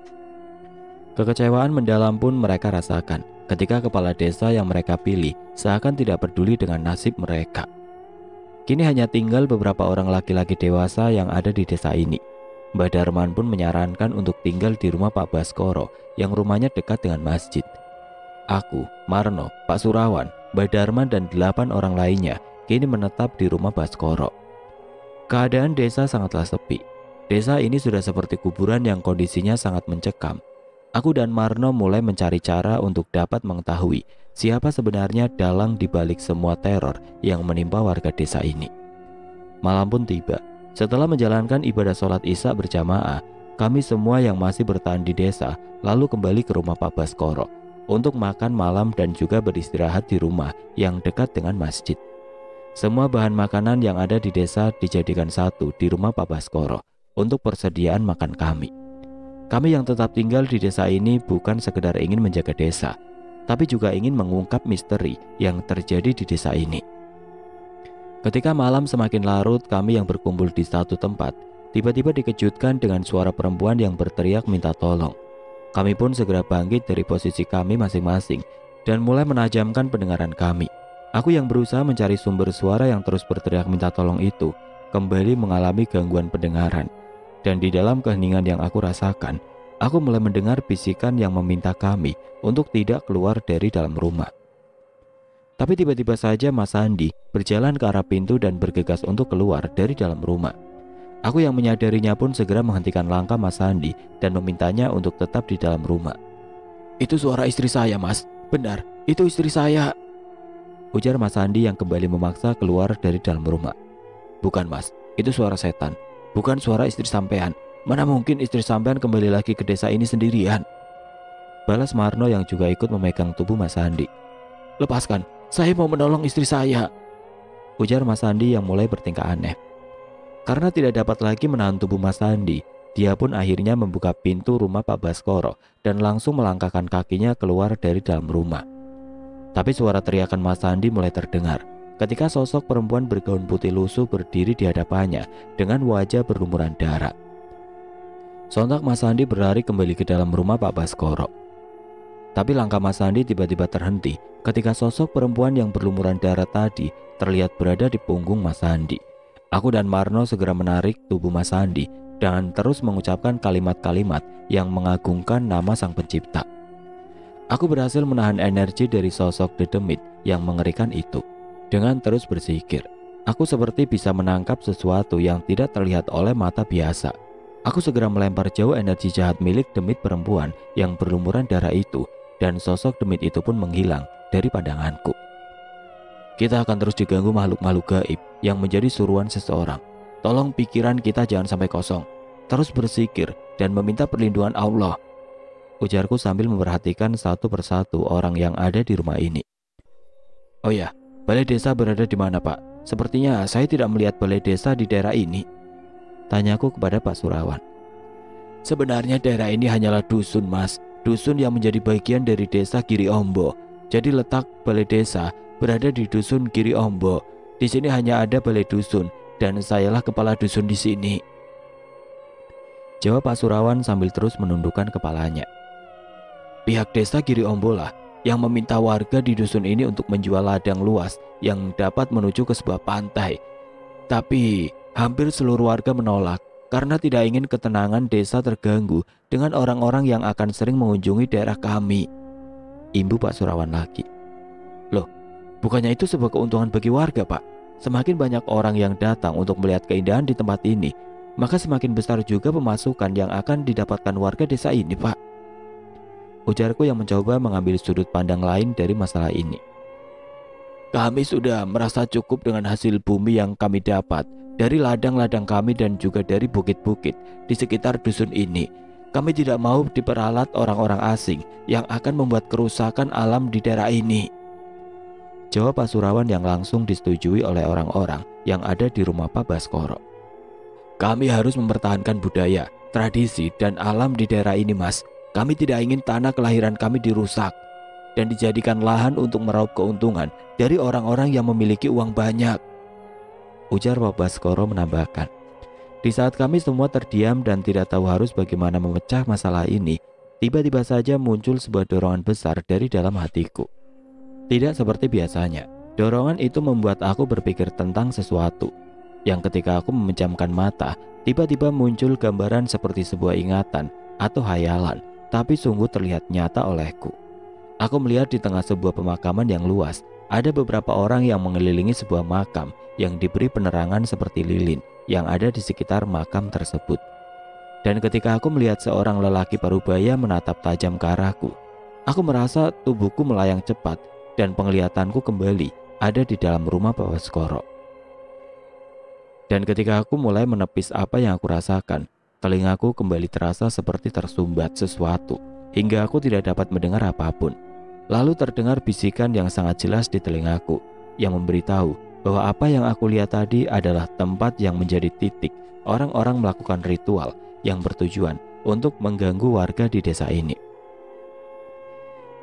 Kekecewaan mendalam pun mereka rasakan ketika kepala desa yang mereka pilih seakan tidak peduli dengan nasib mereka. Kini hanya tinggal beberapa orang laki-laki dewasa yang ada di desa ini. Mbah Darman pun menyarankan untuk tinggal di rumah Pak Baskoro yang rumahnya dekat dengan masjid. Aku, Marno, Pak Surawan, Mbah Darman dan 8 orang lainnya kini menetap di rumah Baskoro. Keadaan desa sangatlah sepi. Desa ini sudah seperti kuburan yang kondisinya sangat mencekam. Aku dan Marno mulai mencari cara untuk dapat mengetahui siapa sebenarnya dalang dibalik semua teror yang menimpa warga desa ini. Malam pun tiba. Setelah menjalankan ibadah sholat isya berjamaah, kami semua yang masih bertahan di desa lalu kembali ke rumah Pak Baskoro untuk makan malam dan juga beristirahat di rumah yang dekat dengan masjid. Semua bahan makanan yang ada di desa dijadikan satu di rumah Pak Baskoro untuk persediaan makan kami. Kami yang tetap tinggal di desa ini bukan sekedar ingin menjaga desa, tapi juga ingin mengungkap misteri yang terjadi di desa ini. Ketika malam semakin larut, kami yang berkumpul di satu tempat tiba-tiba dikejutkan dengan suara perempuan yang berteriak minta tolong. Kami pun segera bangkit dari posisi kami masing-masing dan mulai menajamkan pendengaran kami. Aku yang berusaha mencari sumber suara yang terus berteriak minta tolong itu kembali mengalami gangguan pendengaran. Dan di dalam keheningan yang aku rasakan, aku mulai mendengar bisikan yang meminta kami untuk tidak keluar dari dalam rumah. Tapi tiba-tiba saja Mas Sandi berjalan ke arah pintu dan bergegas untuk keluar dari dalam rumah. Aku yang menyadarinya pun segera menghentikan langkah Mas Sandi dan memintanya untuk tetap di dalam rumah. Itu suara istri saya, Mas. Benar, itu istri saya, ujar Mas Sandi yang kembali memaksa keluar dari dalam rumah. Bukan, Mas, itu suara setan. Bukan suara istri sampean. Mana mungkin istri sampean kembali lagi ke desa ini sendirian, balas Marno yang juga ikut memegang tubuh Mas Sandi. Lepaskan, saya mau menolong istri saya, ujar Mas Sandi yang mulai bertingkah aneh. Karena tidak dapat lagi menahan tubuh Mas Sandi, Dia pun akhirnya membuka pintu rumah Pak Baskoro dan langsung melangkahkan kakinya keluar dari dalam rumah. Tapi suara teriakan Mas Sandi mulai terdengar ketika sosok perempuan bergaun putih lusuh berdiri di hadapannya dengan wajah berlumuran darah. Sontak Mas Sandi berlari kembali ke dalam rumah Pak Baskoro. Tapi langkah Mas Sandi tiba-tiba terhenti ketika sosok perempuan yang berlumuran darah tadi terlihat berada di punggung Mas Sandi. Aku dan Marno segera menarik tubuh Mas Sandi dan terus mengucapkan kalimat-kalimat yang mengagungkan nama Sang Pencipta. Aku berhasil menahan energi dari sosok dedemit yang mengerikan itu. Dengan terus berzikir, aku seperti bisa menangkap sesuatu yang tidak terlihat oleh mata biasa. Aku segera melempar jauh energi jahat milik demit perempuan yang berlumuran darah itu, dan sosok demit itu pun menghilang dari pandanganku. Kita akan terus diganggu makhluk-makhluk gaib yang menjadi suruhan seseorang. Tolong pikiran kita jangan sampai kosong. Terus berzikir dan meminta perlindungan Allah, ujarku sambil memperhatikan satu persatu orang yang ada di rumah ini. Oh ya, balai desa berada di mana, Pak? Sepertinya saya tidak melihat balai desa di daerah ini, tanyaku kepada Pak Surawan. Sebenarnya daerah ini hanyalah dusun, Mas. Dusun yang menjadi bagian dari desa Giri Ombo. Jadi letak balai desa berada di dusun Giri Ombo. Di sini hanya ada balai dusun dan sayalah kepala dusun di sini, jawab Pak Surawan sambil terus menundukkan kepalanya. Pihak desa Giri Ombo lah yang meminta warga di dusun ini untuk menjual ladang luas yang dapat menuju ke sebuah pantai. Tapi hampir seluruh warga menolak karena tidak ingin ketenangan desa terganggu dengan orang-orang yang akan sering mengunjungi daerah kami, imbu Pak Surawan lagi. Loh, bukannya itu sebuah keuntungan bagi warga, Pak? Semakin banyak orang yang datang untuk melihat keindahan di tempat ini, maka semakin besar juga pemasukan yang akan didapatkan warga desa ini, Pak, ujarku yang mencoba mengambil sudut pandang lain dari masalah ini. Kami sudah merasa cukup dengan hasil bumi yang kami dapat dari ladang-ladang kami dan juga dari bukit-bukit di sekitar dusun ini. Kami tidak mau diperalat orang-orang asing yang akan membuat kerusakan alam di daerah ini, jawab Pak Surawan yang langsung disetujui oleh orang-orang yang ada di rumah Pak Baskoro. Kami harus mempertahankan budaya, tradisi, dan alam di daerah ini, Mas. Kami tidak ingin tanah kelahiran kami dirusak dan dijadikan lahan untuk meraup keuntungan dari orang-orang yang memiliki uang banyak, ujar Pak Baskoro menambahkan. Di saat kami semua terdiam dan tidak tahu harus bagaimana memecah masalah ini, tiba-tiba saja muncul sebuah dorongan besar dari dalam hatiku. Tidak seperti biasanya, dorongan itu membuat aku berpikir tentang sesuatu yang ketika aku memejamkan mata, tiba-tiba muncul gambaran seperti sebuah ingatan atau hayalan, tapi sungguh terlihat nyata olehku. Aku melihat di tengah sebuah pemakaman yang luas, ada beberapa orang yang mengelilingi sebuah makam yang diberi penerangan seperti lilin yang ada di sekitar makam tersebut. Dan ketika aku melihat seorang lelaki parubaya menatap tajam ke arahku, aku merasa tubuhku melayang cepat dan penglihatanku kembali ada di dalam rumah Pak Baskoro. Dan ketika aku mulai menepis apa yang aku rasakan, telingaku kembali terasa seperti tersumbat sesuatu hingga aku tidak dapat mendengar apapun. Lalu terdengar bisikan yang sangat jelas di telingaku yang memberitahu bahwa apa yang aku lihat tadi adalah tempat yang menjadi titik orang-orang melakukan ritual yang bertujuan untuk mengganggu warga di desa ini.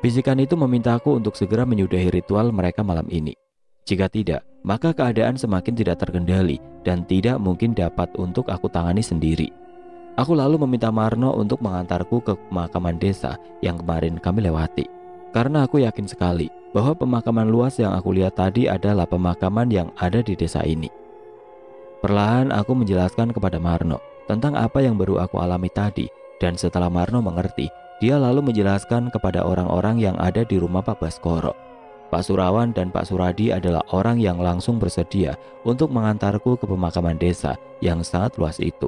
Bisikan itu memintaku untuk segera menyudahi ritual mereka malam ini. Jika tidak, maka keadaan semakin tidak terkendali dan tidak mungkin dapat untuk aku tangani sendiri. Aku lalu meminta Marno untuk mengantarku ke pemakaman desa yang kemarin kami lewati. Karena aku yakin sekali bahwa pemakaman luas yang aku lihat tadi adalah pemakaman yang ada di desa ini. Perlahan aku menjelaskan kepada Marno tentang apa yang baru aku alami tadi, dan setelah Marno mengerti, dia lalu menjelaskan kepada orang-orang yang ada di rumah Pak Baskoro. Pak Surawan dan Pak Suradi adalah orang yang langsung bersedia untuk mengantarku ke pemakaman desa yang sangat luas itu.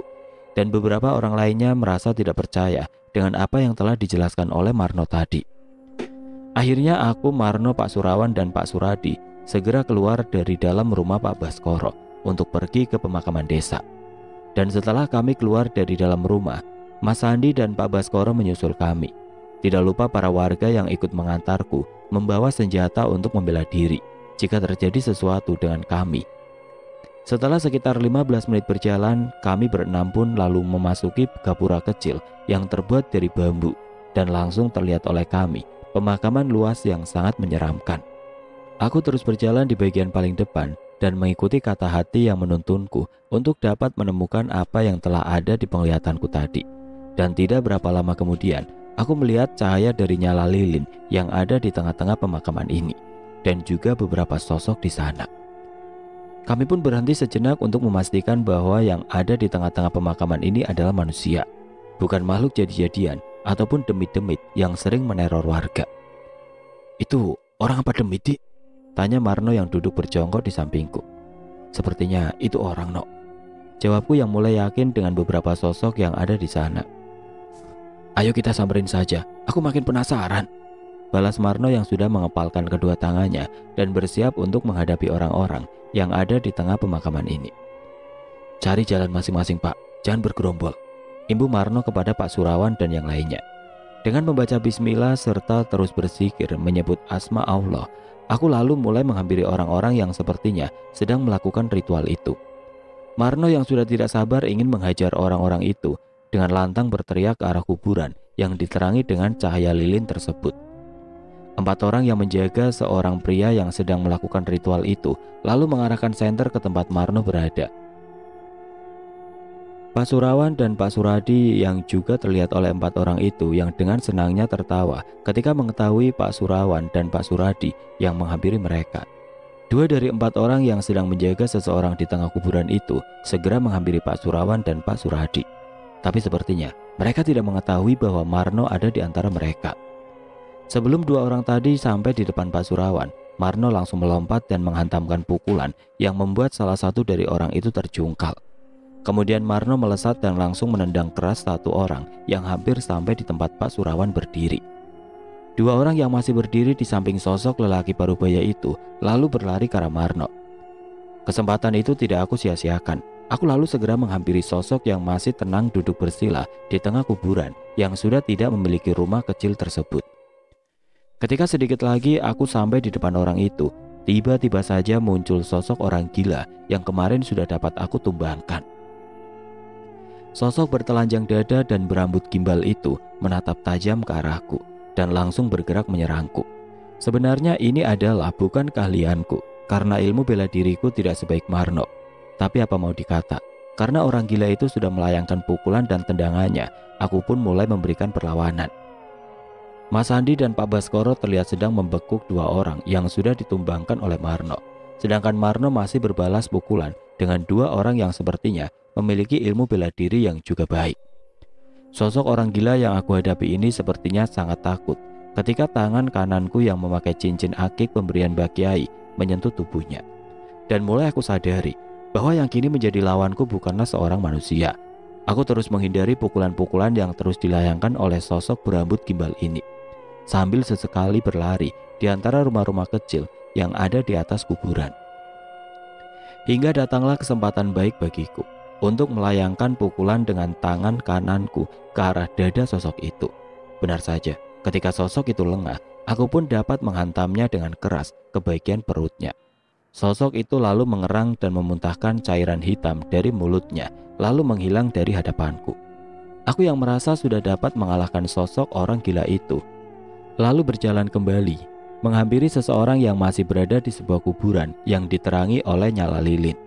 Dan beberapa orang lainnya merasa tidak percaya dengan apa yang telah dijelaskan oleh Marno tadi. Akhirnya aku, Marno, Pak Surawan, dan Pak Suradi segera keluar dari dalam rumah Pak Baskoro untuk pergi ke pemakaman desa. Dan setelah kami keluar dari dalam rumah, Mas Sandi dan Pak Baskoro menyusul kami. Tidak lupa para warga yang ikut mengantarku membawa senjata untuk membela diri jika terjadi sesuatu dengan kami. Setelah sekitar 15 menit berjalan, kami berenam pun lalu memasuki gapura kecil yang terbuat dari bambu, dan langsung terlihat oleh kami pemakaman luas yang sangat menyeramkan. Aku terus berjalan di bagian paling depan dan mengikuti kata hati yang menuntunku untuk dapat menemukan apa yang telah ada di penglihatanku tadi. Dan tidak berapa lama kemudian, aku melihat cahaya dari nyala lilin yang ada di tengah-tengah pemakaman ini, dan juga beberapa sosok di sana. Kami pun berhenti sejenak untuk memastikan bahwa yang ada di tengah-tengah pemakaman ini adalah manusia, bukan makhluk jadi-jadian ataupun demit-demit yang sering meneror warga. "Itu orang apa demit, Dik?" tanya Marno yang duduk berjongkok di sampingku. "Sepertinya itu orang, Nok," jawabku yang mulai yakin dengan beberapa sosok yang ada di sana. "Ayo kita samperin saja, aku makin penasaran," balas Marno yang sudah mengepalkan kedua tangannya dan bersiap untuk menghadapi orang-orang yang ada di tengah pemakaman ini. "Cari jalan masing-masing, Pak, jangan bergerombol," imbu Marno kepada Pak Surawan dan yang lainnya. Dengan membaca bismillah serta terus berzikir menyebut asma Allah, aku lalu mulai menghampiri orang-orang yang sepertinya sedang melakukan ritual itu. Marno yang sudah tidak sabar ingin menghajar orang-orang itu dengan lantang berteriak ke arah kuburan yang diterangi dengan cahaya lilin tersebut. 4 orang yang menjaga seorang pria yang sedang melakukan ritual itu lalu mengarahkan senter ke tempat Marno berada. Pak Surawan dan Pak Suradi yang juga terlihat oleh 4 orang itu yang dengan senangnya tertawa ketika mengetahui Pak Surawan dan Pak Suradi yang menghampiri mereka. 2 dari 4 orang yang sedang menjaga seseorang di tengah kuburan itu segera menghampiri Pak Surawan dan Pak Suradi. Tapi sepertinya mereka tidak mengetahui bahwa Marno ada di antara mereka. Sebelum 2 orang tadi sampai di depan Pak Surawan, Marno langsung melompat dan menghantamkan pukulan yang membuat salah satu dari orang itu terjungkal. Kemudian Marno melesat dan langsung menendang keras 1 orang yang hampir sampai di tempat Pak Surawan berdiri. 2 orang yang masih berdiri di samping sosok lelaki parubaya itu lalu berlari ke arah Marno. Kesempatan itu tidak aku sia-siakan. Aku lalu segera menghampiri sosok yang masih tenang duduk bersila di tengah kuburan yang sudah tidak memiliki rumah kecil tersebut. Ketika sedikit lagi aku sampai di depan orang itu, tiba-tiba saja muncul sosok orang gila yang kemarin sudah dapat aku tumbangkan. Sosok bertelanjang dada dan berambut gimbal itu menatap tajam ke arahku dan langsung bergerak menyerangku. Sebenarnya ini adalah bukan keahlianku, karena ilmu bela diriku tidak sebaik Marno. Tapi apa mau dikata, karena orang gila itu sudah melayangkan pukulan dan tendangannya, aku pun mulai memberikan perlawanan. Mas Andi dan Pak Baskoro terlihat sedang membekuk 2 orang yang sudah ditumbangkan oleh Marno. Sedangkan Marno masih berbalas pukulan dengan 2 orang yang sepertinya memiliki ilmu bela diri yang juga baik. Sosok orang gila yang aku hadapi ini sepertinya sangat takut ketika tangan kananku yang memakai cincin akik pemberian Mbak Kiai menyentuh tubuhnya. Dan mulai aku sadari bahwa yang kini menjadi lawanku bukanlah seorang manusia. Aku terus menghindari pukulan-pukulan yang terus dilayangkan oleh sosok berambut gimbal ini, sambil sesekali berlari di antara rumah-rumah kecil yang ada di atas kuburan. Hingga datanglah kesempatan baik bagiku untuk melayangkan pukulan dengan tangan kananku ke arah dada sosok itu. Benar saja, ketika sosok itu lengah, aku pun dapat menghantamnya dengan keras ke bagian perutnya. Sosok itu lalu mengerang dan memuntahkan cairan hitam dari mulutnya, lalu menghilang dari hadapanku. Aku yang merasa sudah dapat mengalahkan sosok orang gila itu, lalu berjalan kembali, menghampiri seseorang yang masih berada di sebuah kuburan yang diterangi oleh nyala lilin.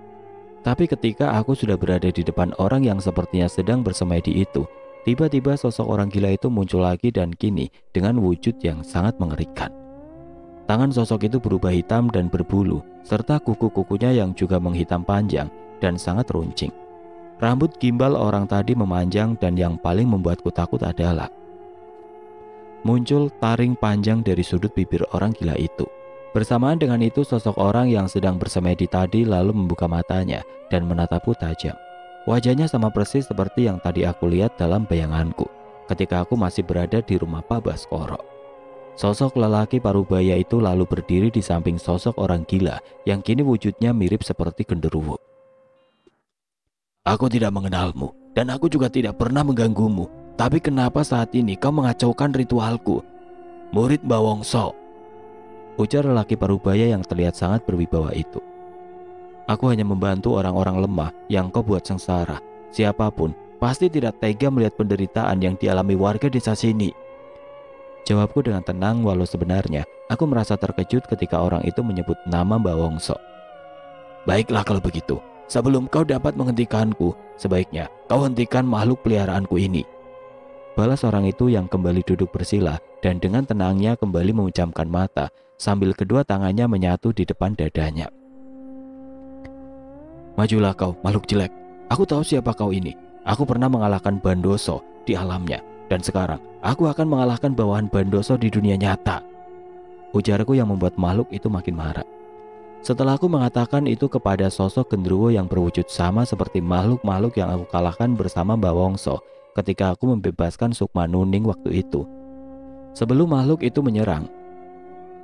Tapi ketika aku sudah berada di depan orang yang sepertinya sedang bersemedi itu, tiba-tiba sosok orang gila itu muncul lagi dan kini dengan wujud yang sangat mengerikan. Tangan sosok itu berubah hitam dan berbulu, serta kuku-kukunya yang juga menghitam panjang dan sangat runcing. Rambut gimbal orang tadi memanjang dan yang paling membuatku takut adalah muncul taring panjang dari sudut bibir orang gila itu. Bersamaan dengan itu sosok orang yang sedang bersemedi tadi lalu membuka matanya dan menatapku tajam. Wajahnya sama persis seperti yang tadi aku lihat dalam bayanganku ketika aku masih berada di rumah Pak Baskoro. Sosok lelaki parubaya itu lalu berdiri di samping sosok orang gila yang kini wujudnya mirip seperti genderuwo. "Aku tidak mengenalmu dan aku juga tidak pernah mengganggumu. Tapi kenapa saat ini kau mengacaukan ritualku, murid Mbah Wongso?" ujar lelaki parubaya yang terlihat sangat berwibawa itu. Aku hanya membantu orang-orang lemah yang kau buat sengsara. Siapapun pasti tidak tega melihat penderitaan yang dialami warga desa sini. Jawabku dengan tenang, walau sebenarnya aku merasa terkejut ketika orang itu menyebut nama Mbak Wongso. Baiklah kalau begitu, sebelum kau dapat menghentikanku, sebaiknya kau hentikan makhluk peliharaanku ini. Balas orang itu yang kembali duduk bersila dan dengan tenangnya kembali memejamkan mata sambil kedua tangannya menyatu di depan dadanya. Majulah kau, makhluk jelek. Aku tahu siapa kau ini. Aku pernah mengalahkan Bandoso di alamnya. Dan sekarang, aku akan mengalahkan bawahan Bandoso di dunia nyata. Ujarku yang membuat makhluk itu makin marah. Setelah aku mengatakan itu kepada sosok genderuwo yang berwujud sama seperti makhluk-makhluk yang aku kalahkan bersama Mbak Wongso ketika aku membebaskan Sukma Nuning waktu itu. Sebelum makhluk itu menyerang,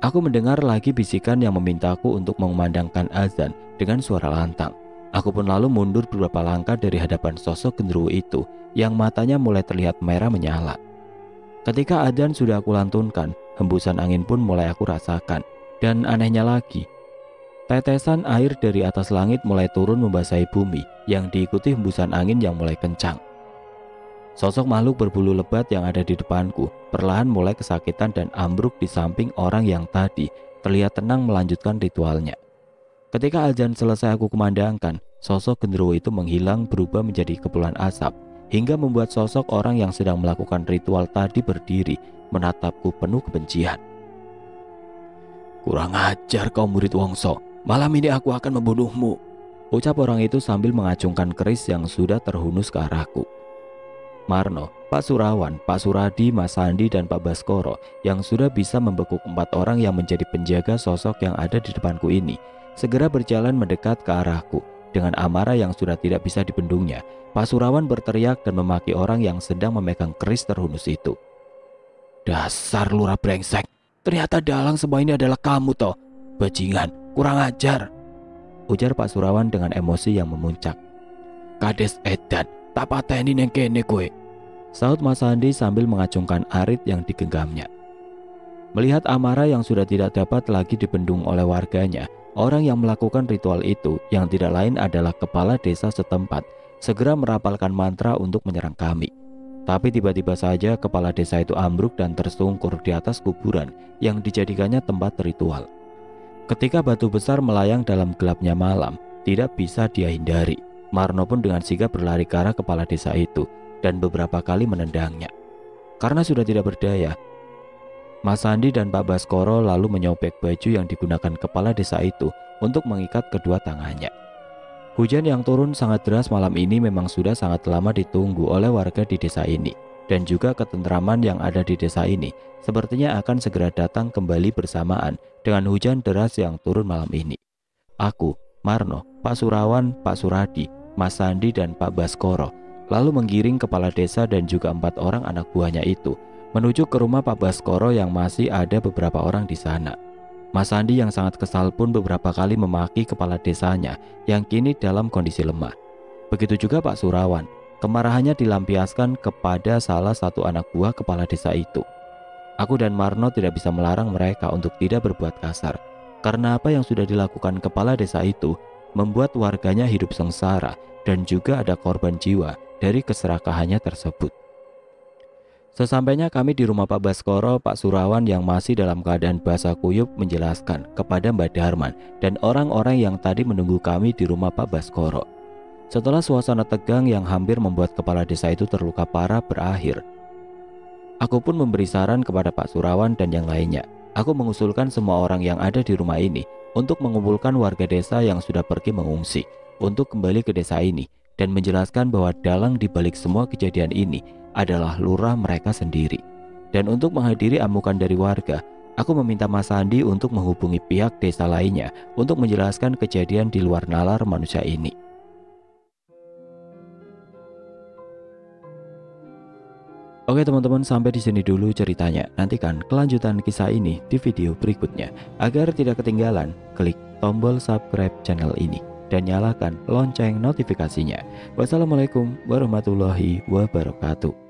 aku mendengar lagi bisikan yang memintaku untuk mengumandangkan azan dengan suara lantang. Aku pun lalu mundur beberapa langkah dari hadapan sosok genderuwo itu yang matanya mulai terlihat merah menyala. Ketika adzan sudah aku lantunkan, hembusan angin pun mulai aku rasakan. Dan anehnya lagi, tetesan air dari atas langit mulai turun membasahi bumi yang diikuti hembusan angin yang mulai kencang. Sosok makhluk berbulu lebat yang ada di depanku perlahan mulai kesakitan dan ambruk di samping orang yang tadi terlihat tenang melanjutkan ritualnya. Ketika azan selesai aku kumandangkan, sosok genderuwo itu menghilang berubah menjadi kepulan asap hingga membuat sosok orang yang sedang melakukan ritual tadi berdiri menatapku penuh kebencian. Kurang ajar kau murid Wongso, malam ini aku akan membunuhmu, ucap orang itu sambil mengacungkan keris yang sudah terhunus ke arahku. Marno, Pak Surawan, Pak Suradi, Mas Sandi, dan Pak Baskoro yang sudah bisa membekuk 4 orang yang menjadi penjaga sosok yang ada di depanku ini segera berjalan mendekat ke arahku. Dengan amarah yang sudah tidak bisa dibendungnya, Pak Surawan berteriak dan memaki orang yang sedang memegang keris terhunus itu. Dasar lurah brengsek, ternyata dalang semua ini adalah kamu toh. Bajingan, kurang ajar, ujar Pak Surawan dengan emosi yang memuncak. Kades edan, tak pateni neng kene kowe, saut Mas Sandi sambil mengacungkan arit yang digenggamnya. Melihat amarah yang sudah tidak dapat lagi dibendung oleh warganya, orang yang melakukan ritual itu yang tidak lain adalah kepala desa setempat segera merapalkan mantra untuk menyerang kami. Tapi tiba-tiba saja kepala desa itu ambruk dan tersungkur di atas kuburan yang dijadikannya tempat ritual. Ketika batu besar melayang dalam gelapnya malam, tidak bisa dia hindari. Marno pun dengan sigap berlari ke arah kepala desa itu dan beberapa kali menendangnya. Karena sudah tidak berdaya, Mas Sandi dan Pak Baskoro lalu menyobek baju yang digunakan kepala desa itu untuk mengikat kedua tangannya. Hujan yang turun sangat deras malam ini memang sudah sangat lama ditunggu oleh warga di desa ini. Dan juga ketentraman yang ada di desa ini sepertinya akan segera datang kembali bersamaan dengan hujan deras yang turun malam ini. Aku, Marno, Pak Surawan, Pak Suradi, Mas Sandi, dan Pak Baskoro lalu menggiring kepala desa dan juga 4 orang anak buahnya itu menuju ke rumah Pak Baskoro yang masih ada beberapa orang di sana. Mas Sandi yang sangat kesal pun beberapa kali memaki kepala desanya yang kini dalam kondisi lemah. Begitu juga Pak Surawan, kemarahannya dilampiaskan kepada salah satu anak buah kepala desa itu. Aku dan Marno tidak bisa melarang mereka untuk tidak berbuat kasar, karena apa yang sudah dilakukan kepala desa itu membuat warganya hidup sengsara dan juga ada korban jiwa dari keserakahannya tersebut. Sesampainya kami di rumah Pak Baskoro, Pak Surawan yang masih dalam keadaan basah kuyup menjelaskan kepada Mbak Darman dan orang-orang yang tadi menunggu kami di rumah Pak Baskoro. Setelah suasana tegang yang hampir membuat kepala desa itu terluka parah berakhir, aku pun memberi saran kepada Pak Surawan dan yang lainnya. Aku mengusulkan semua orang yang ada di rumah ini untuk mengumpulkan warga desa yang sudah pergi mengungsi untuk kembali ke desa ini dan menjelaskan bahwa dalang di balik semua kejadian ini adalah lurah mereka sendiri. Dan untuk menghadiri amukan dari warga, aku meminta Mas Sandi untuk menghubungi pihak desa lainnya untuk menjelaskan kejadian di luar nalar manusia ini. Oke teman-teman, sampai di sini dulu ceritanya. Nantikan kelanjutan kisah ini di video berikutnya. Agar tidak ketinggalan, klik tombol subscribe channel ini dan nyalakan lonceng notifikasinya. Wassalamualaikum warahmatullahi wabarakatuh.